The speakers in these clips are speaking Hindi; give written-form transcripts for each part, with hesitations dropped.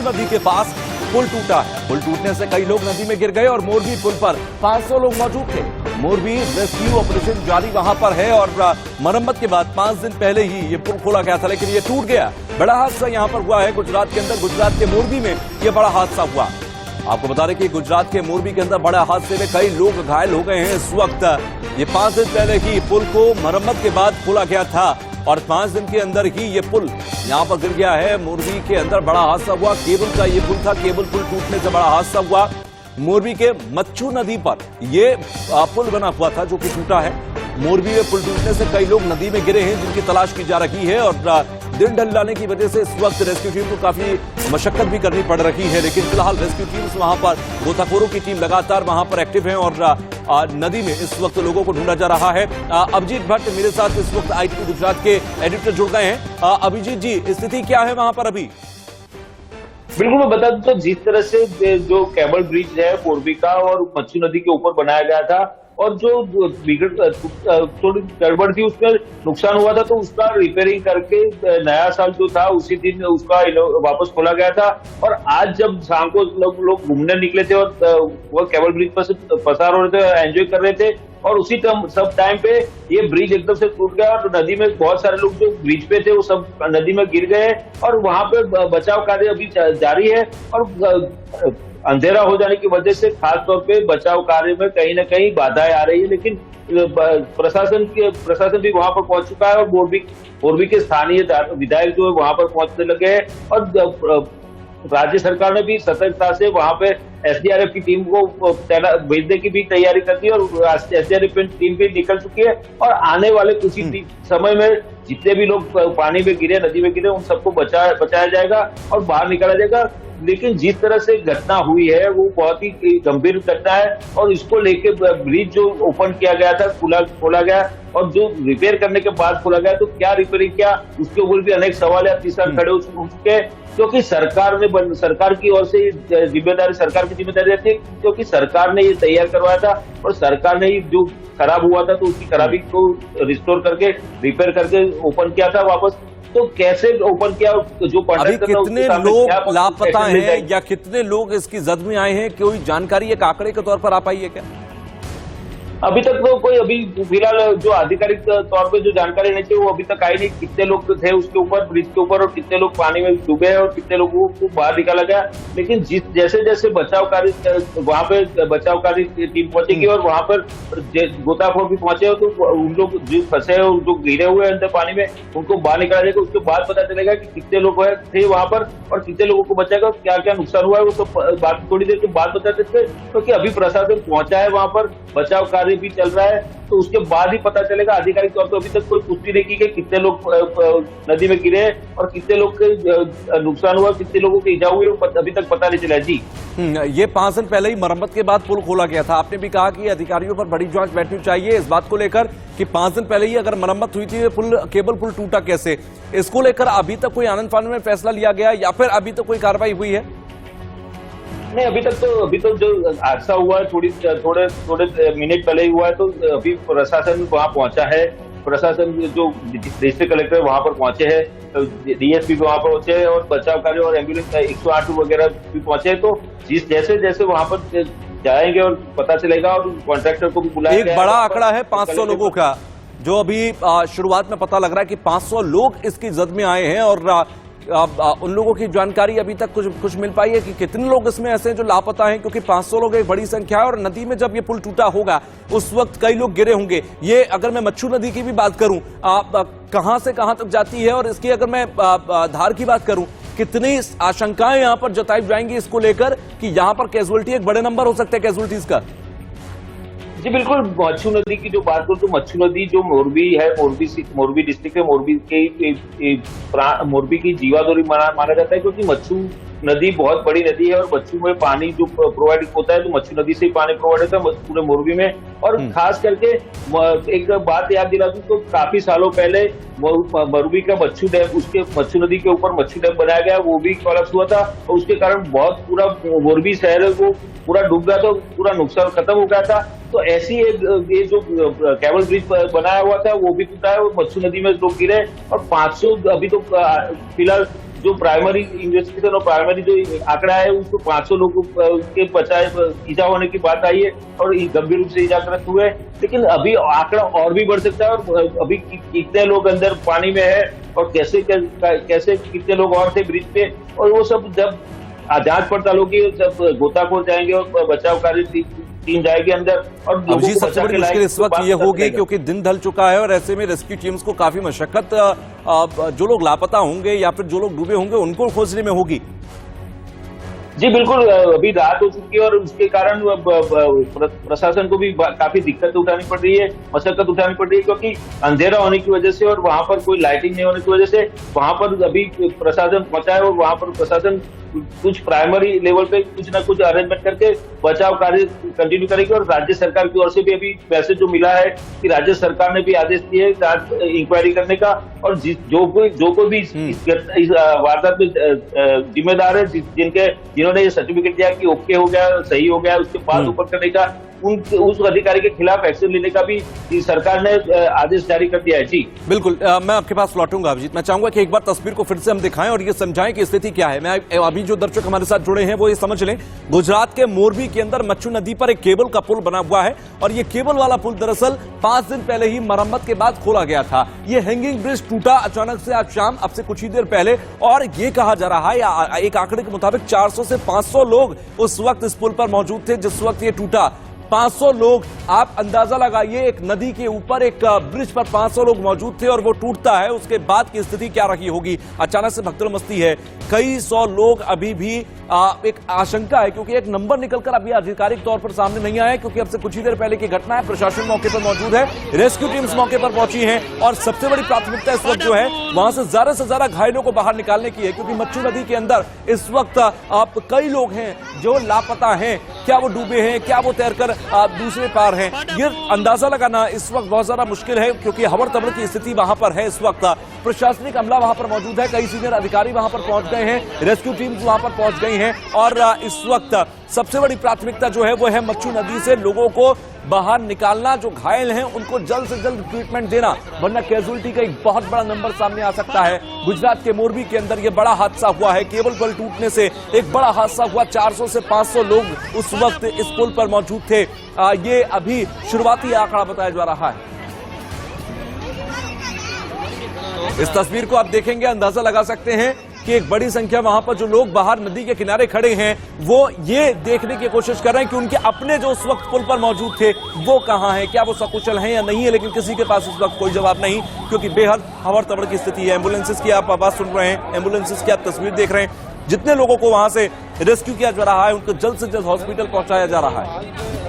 नदी के पास पुल टूटा है। पुल टूटने से कई लोग नदी में गिर गए और मोरबी पुल पर 500 लोग मौजूद थे। मोरबी रेस्क्यू ऑपरेशन जारी वहां पर है और मरम्मत के बाद 5 दिन पहले ही ये पुल खोला गया था, लेकिन ये टूट गया। बड़ा हादसा यहां पर हुआ है गुजरात के अंदर, गुजरात के मोरबी में ये बड़ा हादसा हुआ। आपको बता दें कि गुजरात के मोरबी के अंदर बड़े हादसे में कई लोग घायल हो गए हैं। इस वक्त ये 5 दिन पहले ही पुल को मरम्मत के बाद खोला गया था और 5 दिन के अंदर ही ये पुल यहां पर गिर गया है। मोरबी के अंदर बड़ा हादसा हुआ। केबल का ये पुल था, केबल पुल टूटने से बड़ा हादसा हुआ। मोरबी के मच्छू नदी पर ये पुल बना हुआ था जो कि टूटा है। मोरबी में पुल टूटने से कई लोग नदी में गिरे हैं जिनकी तलाश की जा रही है और दिन ढल जाने की वजह से इस वक्त रेस्क्यू टीम को काफी मशक्कत भी करनी पड़ रही है, लेकिन फिलहाल रेस्क्यू टीम्स वहां पर, गोताखोरों की टीम लगातार वहां पर एक्टिव है और नदी में इस वक्त लोगों को ढूंढा जा रहा है। अभिजीत भट्ट मेरे साथ इस वक्त ITV गुजरात के एडिटर जुड़ गए हैं। अभिजीत जी, स्थिति क्या है वहां पर अभी? बिल्कुल, मैं बता दूं तो जिस तरह से जो केबल ब्रिज है मोरबी का और मच्छू नदी के ऊपर बनाया गया था और जो थोड़ी गड़बड़ थी उसमें नुकसान हुआ था, तो उसका रिपेयरिंग करके नया साल जो था उसी दिन उसका वापस खोला गया था। और आज जब शाम को लोग घूमने निकले थे और वो केबल ब्रिज पर से पसार हो रहे थे, एंजॉय कर रहे थे और उसी सब टाइम पे ये ब्रिज एकदम से टूट गया और नदी में बहुत सारे लोग जो ब्रिज पे थे वो सब नदी में गिर गए और वहां पे बचाव कार्य अभी जारी है। और अंधेरा हो जाने की वजह से खास तौर पे बचाव कार्य में कहीं ना कहीं बाधाएं आ रही है, लेकिन प्रशासन भी वहां पर पहुंच चुका है और मोरबी के स्थानीय विधायक जो है वहां पर पहुंचने लगे हैं और राज्य सरकार ने भी सतर्कता से वहां पे SDRF की टीम को भेजने की भी तैयारी कर दी और SDRF टीम भी निकल चुकी है और आने वाले कुछ ही समय में जितने भी लोग पानी में गिरे, नदी में गिरे, उन सबको बचाया जाएगा और बाहर निकाला जाएगा। लेकिन जिस तरह से घटना हुई है वो बहुत ही गंभीर घटना है और इसको लेके ब्रिज जो ओपन किया गया था, खोला गया और जो रिपेयर करने के बाद खोला गया, तो क्या रिपेयरिंग किया उसके ऊपर भी अनेक सवाल या तीसरा खड़े हो चुके हैं, क्योंकि सरकार की ओर से जिम्मेदारी, सरकार की जिम्मेदारी रहती है, क्योंकि सरकार ने ये तैयार करवाया था और सरकार ने जो खराब हुआ था तो उसकी खराबी को रिस्टोर करके, रिपेयर करके ओपन किया था वापस। तो कैसे ओपन किया, जो अभी कितने लोग लापता हैं या कितने लोग इसकी जद में आए हैं, कोई जानकारी एक आंकड़े के तौर पर आ पाई है क्या? अभी तक तो कोई अभी फिलहाल जो आधिकारिक तौर पे जो जानकारी नहीं थी वो अभी तक आई नहीं। कितने लोग थे उसके ऊपर, ब्रिज के ऊपर, और कितने लोग पानी में डूबे हैं और कितने लोगों को बाहर निकाला गया। लेकिन जैसे जैसे बचाव कार्य, वहां पे बचाव कार्य टीम पहुंचेगी और वहां पर गोताखोर भी पहुंचे तो उन लोग जो फंसे और जो गिरे हुए अंदर पानी में उनको बाहर निकाला जाएगा। उसके बाद पता चलेगा कि कितने लोग थे वहां पर और कितने लोगों को बचाएगा, क्या क्या नुकसान हुआ है, वो सब बात थोड़ी देर के बाद बता सकते हैं, क्योंकि अभी प्रशासन पहुंचा है वहां पर, बचाव कार्य भी चल रहा है, तो उसके बाद ही पता चलेगा। आधिकारिक तौर पर अभी तक कोई पुष्टि नहीं की गई कितने लोग नदी में गिरे और कितने लोग के नुकसान हुआ, कितने लोगों के इजा हुए, अभी तक पता नहीं चला। जी, ये 5 दिन पहले ही मरम्मत के बाद पुल खोला गया था। आपने भी कहा कि अधिकारियों पर बड़ी जांच बैठनी चाहिए इस बात को लेकर कि 5 दिन पहले ही अगर मरम्मत हुई थी, केबल पुल टूटा कैसे? इसको लेकर अभी तक कोई आनंद फानंद में फैसला लिया गया या फिर अभी तक कोई कार्रवाई हुई है? नहीं, अभी तो जो हादसा हुआ है थोड़े मिनट पहले ही हुआ है, तो अभी प्रशासन वहां पहुंचा है। प्रशासन जो डिस्ट्रिक्ट कलेक्टर वहां पर पहुंचे हैं, DSP वहां पर पहुंचे हैं और बचाव कार्य और एम्बुलेंस 108 वगैरह भी पहुंचे हैं। तो जैसे जैसे वहां पर जाएंगे और पता चलेगा और कॉन्ट्रैक्टर को भी बुलाया एक बड़ा आंकड़ा है 500 लोगों का, जो अभी शुरुआत में पता लग रहा है कि 500 लोग इसकी जद में आए हैं और उन लोगों की जानकारी अभी तक कुछ मिल पाई है कि कितने लोग इसमें ऐसे हैं जो लापता हैं, क्योंकि 500 लोग एक बड़ी संख्या है और नदी में जब ये पुल टूटा होगा उस वक्त कई लोग गिरे होंगे। ये अगर मैं मच्छू नदी की भी बात करूं, कहां से कहां तक जाती है और इसकी अगर मैं धार की बात करूं, कितनी आशंकाएं यहां पर जताई जाएंगी इसको लेकर कि यहां पर कैजुअलिटी, एक बड़े नंबर हो सकते हैं कैजुअलिटीज का? जी बिल्कुल, मच्छू नदी की जो बात करूं तो मच्छू नदी जो मोरबी है, मोरबी डिस्ट्रिक्ट है, मोरबी की जीवादोरी माना जाता है, क्योंकि मच्छू नदी बहुत बड़ी नदी है और मच्छू में पानी जो प्रोवाइड होता है तो मच्छू नदी से ही पानी प्रोवाइड होता है पूरे मोरबी में। और खास करके एक बात याद दिला दूं तो काफी सालों पहले मोरबी का मच्छू डैम, उसके मच्छू नदी के ऊपर मच्छू डैम बनाया गया, वो भी कोलैप्स हुआ था और उसके कारण बहुत पूरा मोरबी शहर को पूरा डूब गया था, पूरा नुकसान खत्म हो गया था। तो ऐसी ये जो केबल ब्रिज बनाया हुआ था वो भी टूटा है और मच्छू नदी में लोग गिरे और 500 अभी तो फिलहाल जो प्राइमरी इन्वेस्टिगेशन और प्राइमरी जो आंकड़ा है उसको 500 लोगों के बचाए ईजा होने की बात आई है और गंभीर रूप से इजाग्रस्त हुए। लेकिन अभी आंकड़ा और भी बढ़ सकता है और अभी कितने लोग अंदर पानी में है और कैसे कितने लोग और थे ब्रिज पे, और वो सब जब जांच पड़ताल होगी, जब गोताखोर जाएंगे और बचाव कार्य टीम जाएगी अंदर और अभिजीत, सबसे बड़ी मुश्किल इस वक्त ये होगी क्योंकि दिन ढल चुका है और ऐसे में रेस्क्यू टीम्स को काफी मशक्कत जो लोग लापता होंगे या फिर जो लोग डूबे होंगे उनको खोजने में होगी। जी बिल्कुल, अभी रात हो चुकी है और उसके कारण प्रशासन को भी काफी दिक्कत उठानी पड़ रही है, मशक्कत उठानी पड़ रही है, क्योंकि अंधेरा होने की वजह से और वहां पर कोई लाइटिंग नहीं होने की वजह से वहां पर अभी प्रशासन पहुंचा है और वहां पर प्रशासन कुछ प्राइमरी लेवल पे कुछ ना कुछ अरेंजमेंट करके बचाव कार्य कंटिन्यू करेगी। और राज्य सरकार की ओर से भी अभी मैसेज जो मिला है कि राज्य सरकार ने भी आदेश दिए इंक्वायरी करने का, और जो कोई भी इस वारदात में जिम्मेदार है, जिन्होंने ये सर्टिफिकेट दिया कि ओके हो गया, सही हो गया, उसके बाद ऊपर करने का उस अधिकारी के खिलाफ एक्शन लेने का भी सरकार ने आदेश जारी कर दिया है। जी बिल्कुल, मैं आपके पास लौटूंगा अभिजीत। मैं चाहूंगा कि एक बार तस्वीर को फिर से हम दिखाएं और ये समझाएं कि स्थिति क्या है। मैं अभी जो दर्शक हमारे साथ जुड़े हैं वो ये समझ लें, गुजरात के मोरबी के अंदर मच्छू नदी पर एक केबल का पुल बना हुआ है और ये केबल वाला पुल दरअसल 5 दिन पहले ही मरम्मत के बाद खोला गया था। ये हैंगिंग ब्रिज टूटा अचानक से आज शाम, अब से कुछ ही देर पहले, और ये कहा जा रहा है एक आंकड़े के मुताबिक 400 से 500 लोग उस वक्त इस पुल पर मौजूद थे जिस वक्त ये टूटा। 500 लोग, आप अंदाजा लगाइए, एक नदी के ऊपर एक ब्रिज पर 500 लोग मौजूद थे और वो टूटता है, उसके बाद की स्थिति क्या रही होगी। अचानक से भगदड़ मस्ती है, कई सौ लोग अभी भी एक आशंका है क्योंकि एक नंबर निकलकर अभी आधिकारिक तौर पर सामने नहीं आया है क्योंकि अब से कुछ ही देर पहले की घटना है। प्रशासन मौके पर मौजूद है, रेस्क्यू टीम्स मौके पर पहुंची हैं और सबसे बड़ी प्राथमिकता इस वक्त जो है वहां से ज्यादा घायलों को बाहर निकालने की है क्योंकि मच्छू नदी के अंदर इस वक्त कई लोग हैं जो लापता हैं। क्या वो डूबे हैं, क्या वो तैरकर दूसरे पार हैं, ये अंदाजा लगाना इस वक्त बहुत ज्यादा मुश्किल है क्योंकि हवड़ तबड़ की स्थिति वहां पर है। इस वक्त प्रशासनिक अमला वहां पर मौजूद है, कई सीनियर अधिकारी वहां पर पहुंच गए हैं, रेस्क्यू टीम्स वहां पर पहुंच गई हैं और इस वक्त सबसे बड़ी प्राथमिकता जो है वो है मच्छू नदी से लोगों को बाहर निकालना, जो घायल हैं उनको जल्द से जल्द ट्रीटमेंट देना, वरना कैजुअलिटी का एक बहुत बड़ा नंबर सामने आ सकता है। गुजरात के मोरबी के अंदर ये बड़ा हादसा हुआ है, केबल पुल टूटने से एक बड़ा हादसा हुआ, 400 से 500 लोग उस वक्त इस पुल पर मौजूद थे। ये अभी शुरुआती आंकड़ा बताया जा रहा है। इस तस्वीर को आप देखेंगे, अंदाजा लगा सकते हैं कि एक बड़ी संख्या वहां पर जो लोग बाहर नदी के किनारे खड़े हैं वो ये देखने की कोशिश कर रहे हैं कि उनके अपने जो उस वक्त पुल पर मौजूद थे वो कहां हैं, क्या वो सकुशल हैं या नहीं है, लेकिन किसी के पास इस वक्त कोई जवाब नहीं क्योंकि बेहद हवड़ तबड़ की स्थिति है। एम्बुलेंसेस की आप आवाज सुन रहे हैं, एम्बुलेंसेस की आप तस्वीर देख रहे हैं, जितने लोगों को वहां से रेस्क्यू किया जा रहा है उनको जल्द से जल्द हॉस्पिटल पहुंचाया जा रहा है।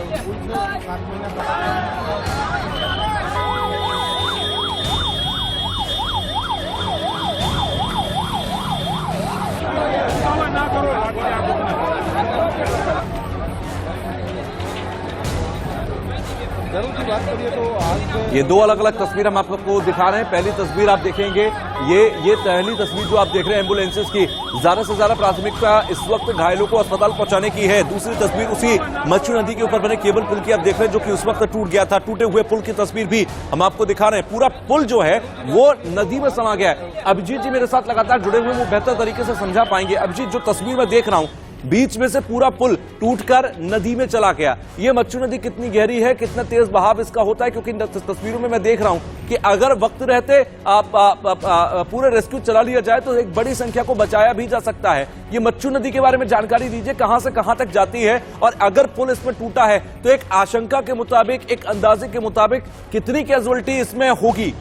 की बात करिए तो आज ये दो अलग अलग तस्वीर हम आपको दिखा रहे हैं। पहली तस्वीर आप देखेंगे, ये पहली तस्वीर जो आप देख रहे हैं एम्बुलेंसेस की, ज्यादा से ज्यादा प्राथमिकता इस वक्त घायलों को अस्पताल पहुंचाने की है। दूसरी तस्वीर उसी मच्छू नदी के ऊपर बने केबल पुल की आप देख रहे हैं जो कि उस वक्त टूट गया था। टूटे हुए पुल की तस्वीर भी हम आपको दिखा रहे हैं। पूरा पुल जो है वो नदी में समा गया है। अभिजीत जी मेरे साथ लगातार जुड़े हुए, वो बेहतर तरीके से समझा पाएंगे। अभिजीत, जो तस्वीर में देख रहा हूं, बीच में से पूरा पुल टूटकर नदी में चला गया। ये मच्छू नदी कितनी गहरी है, कितना तेज बहाव इसका होता है, क्योंकि तस्वीरों में मैं देख रहा हूं कि अगर वक्त रहते पूरे रेस्क्यू चला लिया जाए तो एक बड़ी संख्या को बचाया भी जा सकता है। ये मच्छू नदी के बारे में जानकारी दीजिए, कहां से कहां तक जाती है और अगर पुल इसमें टूटा है तो एक आशंका के मुताबिक, एक अंदाजे के मुताबिक कितनी कैजुअलिटी इसमें होगी?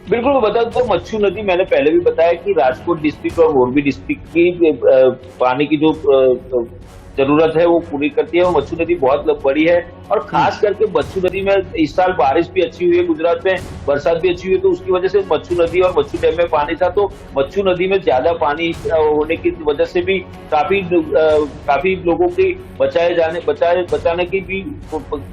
बिल्कुल बता दो, मच्छू नदी मैंने पहले भी बताया कि राजकोट डिस्ट्रिक्ट और मोरबी डिस्ट्रिक्ट की पानी की जो जरूरत है वो पूरी करती है। और मच्छू नदी बहुत बड़ी है और खास करके मच्छू नदी में इस साल बारिश भी अच्छी हुई है, गुजरात में बरसात भी अच्छी हुई है, तो उसकी वजह से मच्छू नदी और मच्छू डैम में पानी था, तो मच्छू नदी में ज्यादा पानी होने की वजह से भी काफी लोगों की बचाने की भी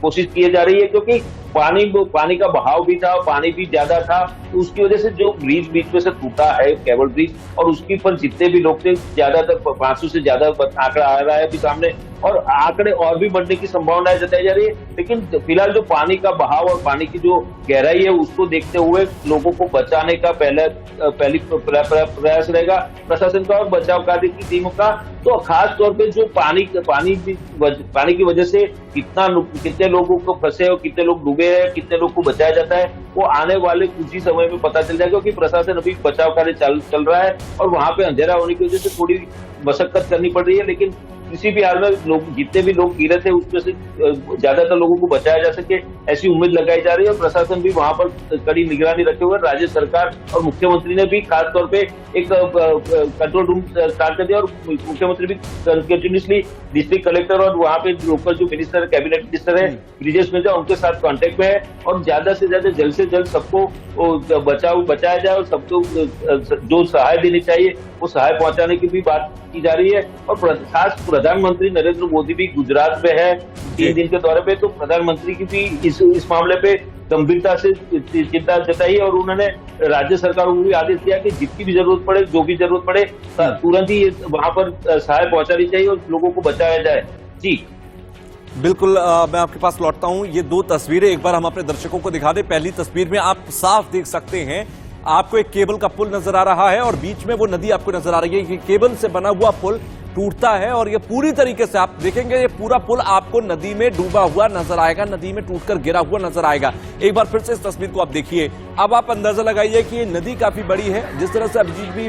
कोशिश की जा रही है, क्योंकि पानी का बहाव भी था, पानी भी ज्यादा था, तो उसकी वजह से जो ब्रिज बीच में से टूटा है, केबल ब्रिज, और उसके ऊपर जितने भी लोग थे, ज्यादातर 500 से ज्यादा आंकड़ा आ रहा है अभी सामने, सामने, और आंकड़े और भी बढ़ने की संभावनाएं जताई जा रही है। लेकिन फिलहाल जो पानी का बहाव और पानी की जो गहराई है उसको देखते हुए लोगों को बचाने का पहली प्रयास रहेगा प्रशासन का और बचाव कार्य की टीमों का। तो खास तौर पे जो पानी की वजह से कितने लोगों को फंसे और कितने लोग डूबे हैं, कितने लोग को बचाया जाता है, वो आने वाले कुछ ही समय में पता चल जाएगा, क्योंकि प्रशासन अभी बचाव कार्य चल रहा है और वहां पे अंधेरा होने की वजह से थोड़ी मशक्कत करनी पड़ रही है। लेकिन किसी भी हाल में जितने भी लोग गिरे थे उसमें से ज्यादातर लोगों को बचाया जा सके, ऐसी उम्मीद लगाई जा रही है। और प्रशासन भी वहां पर कड़ी निगरानी रखे हुए, राज्य सरकार और मुख्यमंत्री ने भी खास तौर पे एक कंट्रोल रूम स्टार्ट कर दिया और मुख्यमंत्री भी कंटिन्यूसली डिस्ट्रिक्ट कलेक्टर और वहां पे लोकल जो मिनिस्टर कैबिनेट मिनिस्टर है ब्रिजेश मिर्जा, उनके साथ कांटेक्ट में है और ज्यादा से जल्द सबको बचाया जाए और सबको जो सहाय देनी चाहिए वो सहाय पहुंचाने की भी बात की जा रही है। और खास प्रधानमंत्री नरेंद्र मोदी भी गुजरात में है 3 दिन के दौरे पे, तो प्रधानमंत्री की भी इस मामले पे गंभीरता से चिंता जताई और उन्होंने राज्य सरकारों को भी आदेश दिया कि जितनी भी जरूरत पड़े, जो भी जरूरत पड़े, तुरंत ही वहां पर सहाय पहुंचानी चाहिए और लोगों को बचाया जाए। जी बिल्कुल, मैं आपके पास लौटता हूं। ये 2 तस्वीरें एक बार हम अपने दर्शकों को दिखा दें। पहली तस्वीर में आप साफ देख सकते हैं, आपको एक केबल का पुल नजर आ रहा है और बीच में वो नदी आपको नजर आ रही है। ये केबल से बना हुआ पुल टूटता है और ये पूरी तरीके से आप देखेंगे ये पूरा पुल आपको नदी में डूबा हुआ नजर आएगा, नदी में टूटकर गिरा हुआ नजर आएगा। एक बार फिर से इस तस्वीर को आप देखिए। अब आप अंदाजा लगाइए कि ये नदी काफी बड़ी है। जिस तरह से अभिजीत भी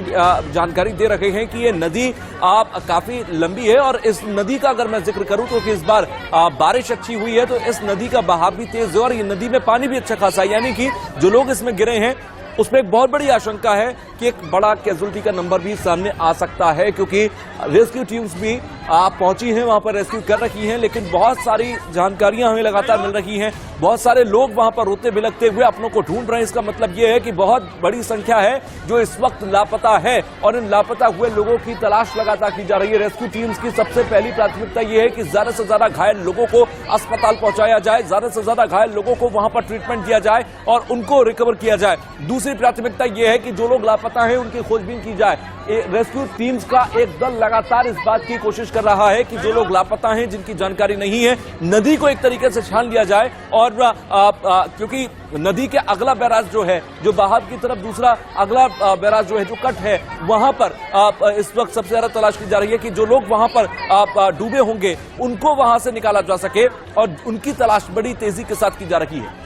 जानकारी दे रहे हैं कि ये नदी काफी लंबी है और इस नदी का अगर मैं जिक्र करूं तो कि इस बार बारिश अच्छी हुई है तो इस नदी का बहाव भी तेज है और ये नदी में पानी भी अच्छा खासा है, यानी कि जो लोग इसमें गिरे हैं उसमें एक बहुत बड़ी आशंका है कि एक बड़ा कैजुअल्टी का नंबर भी सामने आ सकता है, क्योंकि रेस्क्यू टीम्स भी पहुंची हैं, वहां पर रेस्क्यू कर रही हैं, लेकिन बहुत सारी जानकारियां हमें लगातार मिल रही हैं। बहुत सारे लोग वहां पर रोते बिलखते हुए अपनों को ढूंढ रहे हैं। इसका मतलब यह है कि बहुत बड़ी संख्या है जो इस वक्त लापता है और इन लापता हुए लोगों की तलाश लगातार की जा रही है। रेस्क्यू टीम्स की सबसे पहली प्राथमिकता यह है कि ज्यादा से ज्यादा घायल लोगों को अस्पताल पहुंचाया जाए, ज्यादा से ज्यादा घायल लोगों को वहां पर ट्रीटमेंट दिया जाए और उनको रिकवर किया जाए। दूसरी प्राथमिकता यह है कि जो लोग लापता हैं उनकी खोजबीन की जाए। रेस्क्यू टीम्स का एक दल लगातार इस बात की कोशिश कर रहा है कि जो लोग लापता हैं, जिनकी जानकारी नहीं है, नदी को एक तरीके से छान लिया जाए और क्योंकि नदी के अगला बैराज जो है, जो बहाव की तरफ दूसरा अगला बैराज जो है, जो कट है, वहां पर इस वक्त सबसे ज्यादा तलाश की जा रही है कि जो लोग वहां पर डूबे होंगे उनको वहां से निकाला जा सके और उनकी तलाश बड़ी तेजी के साथ की जा रही है।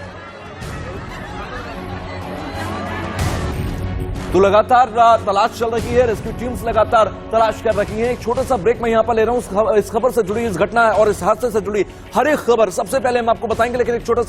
तो लगातार तलाश चल रही है, रेस्क्यू टीम्स लगातार तलाश कर रही हैं। एक छोटा सा ब्रेक मैं यहां पर ले रहा हूं। इस खबर से जुड़ी, इस घटना और इस हादसे से जुड़ी हर एक खबर सबसे पहले हम आपको बताएंगे, लेकिन एक छोटा सा